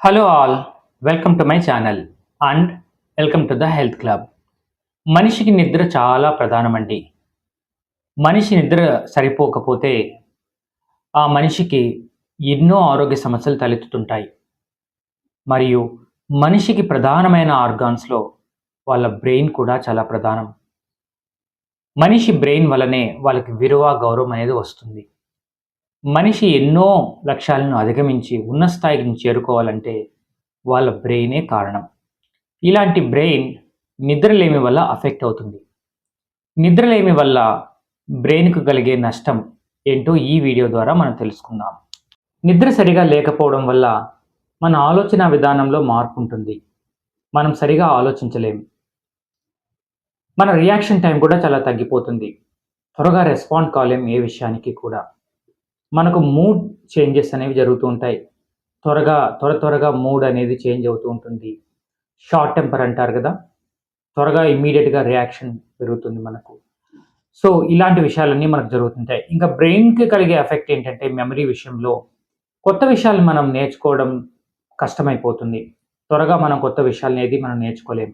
Hello all, welcome to my channel and welcome to the health club. మనిషికి నిద్ర చాలా ప్రధానమండి. మనిషి నిద్ర సరిపోకపోతే ఆ మనిషికి ఎన్నో ఆరోగ్య సమస్యలు తలెత్తుతుంటాయి. మరియు మనిషికి ప్రధానమైన ఆర్గాన్స్‌లో వాళ్ళ బ్రెయిన్ కూడా చాలా ప్రధానం. మనిషి బ్రెయిన్ వల్లనే వాళ్ళకి విలువ, గౌరవం అనేది వస్తుంది. మనిషి ఎన్నో లక్ష్యాలను అధిగమించి ఉన్న స్థాయికి చేరుకోవాలంటే వాళ్ళ బ్రెయినే కారణం. ఇలాంటి బ్రెయిన్ నిద్రలేమి వల్ల అఫెక్ట్ అవుతుంది. నిద్రలేమి వల్ల బ్రెయిన్‌కు కలిగే నష్టం ఏంటో ఈ వీడియో ద్వారా మనం తెలుసుకుందాం. నిద్ర సరిగా లేకపోవడం వల్ల మన ఆలోచన విధానంలో మార్పు ఉంటుంది. మనం సరిగా ఆలోచించలేం. మన రియాక్షన్ టైం కూడా చాలా తగ్గిపోతుంది. త్వరగా రెస్పాండ్ కాలేం ఏ విషయానికి కూడా. మనకు మూడ్ చేంజెస్ అనేవి జరుగుతూ ఉంటాయి. త్వరగా మూడ్ అనేది చేంజ్ అవుతూ ఉంటుంది. షార్ట్ టెంపర్ అంటారు కదా! త్వరగా ఇమ్మీడియేట్‌గా రియాక్షన్ పెరుగుతుంది మనకు. సో, ఇలాంటి విషయాలన్నీ మనకు జరుగుతుంటాయి. ఇంకా బ్రెయిన్‌కి కలిగే ఎఫెక్ట్ ఏంటంటే మెమరీ విషయంలో కొత్త విషయాలు మనం నేర్చుకోవడం కష్టమైపోతుంది. త్వరగా మనం కొత్త విషయాలనేది మనం నేర్చుకోలేం.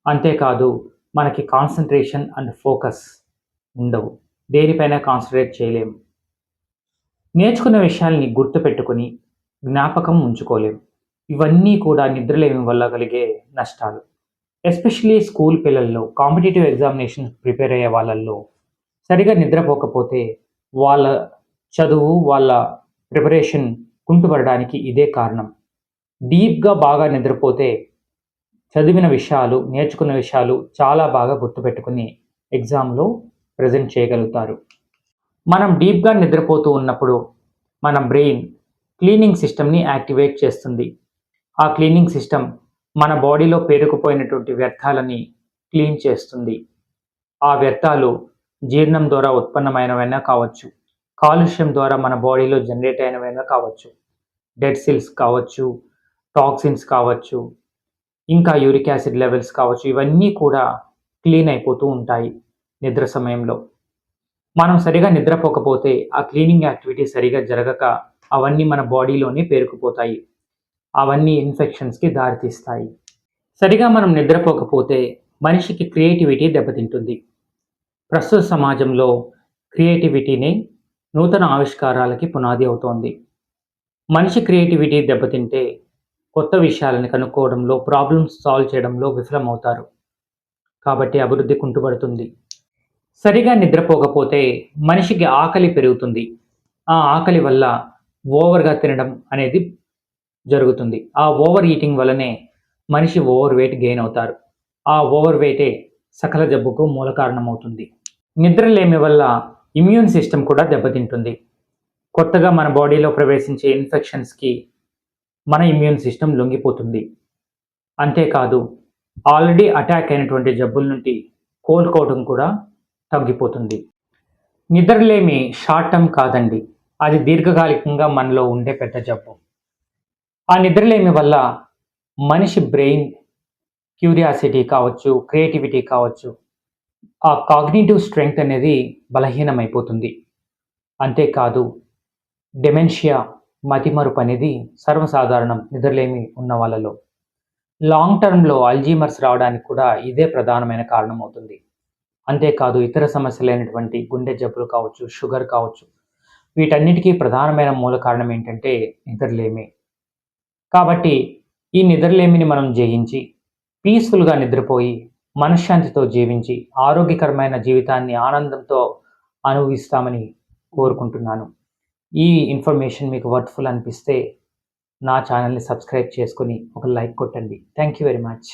అంతేకాదు మనకి కాన్సంట్రేషన్ అండ్ ఫోకస్ ఉండవు. దేనిపైన కాన్సంట్రేట్ చేయలేం. నేర్చుకున్న విషయాల్ని గుర్తుపెట్టుకొని జ్ఞాపకం ఉంచుకోలేం. ఇవన్నీ కూడా నిద్రలేమి వల్ల కలిగే నష్టాలు. ఎస్పెషల్లీ స్కూల్ పిల్లల్లో కాంపిటీటివ్ ఎగ్జామినేషన్స్ ప్రిపేర్ అయ్యే వాళ్ళల్లో సరిగా నిద్రపోకపోతే వాళ్ళ చదువు, వాళ్ళ ప్రిపరేషన్ కుంటుపడడానికి ఇదే కారణం. డీప్‌గా బాగా నిద్రపోతే చదివిన విషయాలు, నేర్చుకున్న విషయాలు చాలా బాగా గుర్తుపెట్టుకొని ఎగ్జామ్‌లో ప్రెజెంట్ చేయగలుగుతారు. మనం డీప్‌గా నిద్రపోతూ ఉన్నప్పుడు మన బ్రెయిన్ క్లీనింగ్ సిస్టమ్‌ని యాక్టివేట్ చేస్తుంది. ఆ క్లీనింగ్ సిస్టమ్ మన బాడీలో పేరుకుపోయినటువంటి వ్యర్థాలని క్లీన్ చేస్తుంది. ఆ వ్యర్థాలు జీర్ణం ద్వారా ఉత్పన్నమైనవైనా కావచ్చు, కాలుష్యం ద్వారా మన బాడీలో జనరేట్ అయినవైనా కావచ్చు, డెడ్ సెల్స్ కావచ్చు, టాక్సిన్స్ కావచ్చు, ఇంకా యూరిక్ యాసిడ్ లెవెల్స్ కావచ్చు, ఇవన్నీ కూడా క్లీన్ అయిపోతూ ఉంటాయి నిద్ర సమయంలో. మనం సరిగా నిద్రపోకపోతే ఆ క్లీనింగ్ యాక్టివిటీ సరిగా జరగక అవన్నీ మన బాడీలోనే పేరుకుపోతాయి. అవన్నీ ఇన్ఫెక్షన్స్‌కి దారితీస్తాయి. సరిగా మనం నిద్రపోకపోతే మనిషికి క్రియేటివిటీ దెబ్బతింటుంది. ప్రస్తుత సమాజంలో క్రియేటివిటీనే నూతన ఆవిష్కారాలకి పునాది అవుతోంది. మనిషి క్రియేటివిటీ దెబ్బతింటే కొత్త విషయాలను కనుక్కోవడంలో, ప్రాబ్లమ్స్ సాల్వ్ చేయడంలో విఫలమవుతారు. కాబట్టి అభివృద్ధి కుంటుపడుతుంది. సరిగా నిద్రపోకపోతే మనిషికి ఆకలి పెరుగుతుంది. ఆ ఆకలి వల్ల ఓవర్‌గా తినడం అనేది జరుగుతుంది. ఆ ఓవర్ ఈటింగ్ వల్లనే మనిషి ఓవర్ వెయిట్ గెయిన్ అవుతారు. ఆ ఓవర్ వెయిటే సకల జబ్బుకు మూల కారణమవుతుంది. నిద్రలేమి వల్ల ఇమ్యూన్ సిస్టమ్ కూడా దెబ్బతింటుంది. కొత్తగా మన బాడీలో ప్రవేశించే ఇన్ఫెక్షన్స్‌కి మన ఇమ్యూన్ సిస్టమ్ లొంగిపోతుంది. అంతేకాదు ఆల్రెడీ అటాక్ అయినటువంటి జబ్బుల నుండి కోలుకోవడం కూడా తగ్గిపోతుంది. నిద్రలేమి షార్ట్ టర్మ్ కాదండి. అది దీర్ఘకాలికంగా మనలో ఉండే పెద్ద జబ్బు. ఆ నిద్రలేమి వల్ల మనిషి బ్రెయిన్ క్యూరియాసిటీ కావచ్చు, క్రియేటివిటీ కావచ్చు, ఆ కాగ్నిటివ్ స్ట్రెంగ్త్ అనేది బలహీనమైపోతుంది. అంతేకాదు డెమెన్షియా, మతిమరుపు అనేది సర్వసాధారణం నిద్రలేమి ఉన్న వాళ్ళలో. లాంగ్ టర్మ్‌లో అల్జీమర్స్ రావడానికి కూడా ఇదే ప్రధానమైన కారణమవుతుంది. అంతేకాదు ఇతర సమస్యలైనటువంటి గుండె జబ్బులు కావచ్చు, షుగర్ కావచ్చు, వీటన్నిటికీ ప్రధానమైన మూల కారణం ఏంటంటే నిద్రలేమి. కాబట్టి ఈ నిద్రలేమిని మనం జయించి పీస్‌ఫుల్‌గా నిద్రపోయి, మనశ్శాంతితో జీవించి, ఆరోగ్యకరమైన జీవితాన్ని ఆనందంతో అనుభవిస్తామని కోరుకుంటున్నాను. ఈ ఇన్ఫర్మేషన్ మీకు వర్త్‌ఫుల్ అనిపిస్తే నా ఛానల్‌ని సబ్స్క్రైబ్ చేసుకొని ఒక లైక్ కొట్టండి. Thank you very much.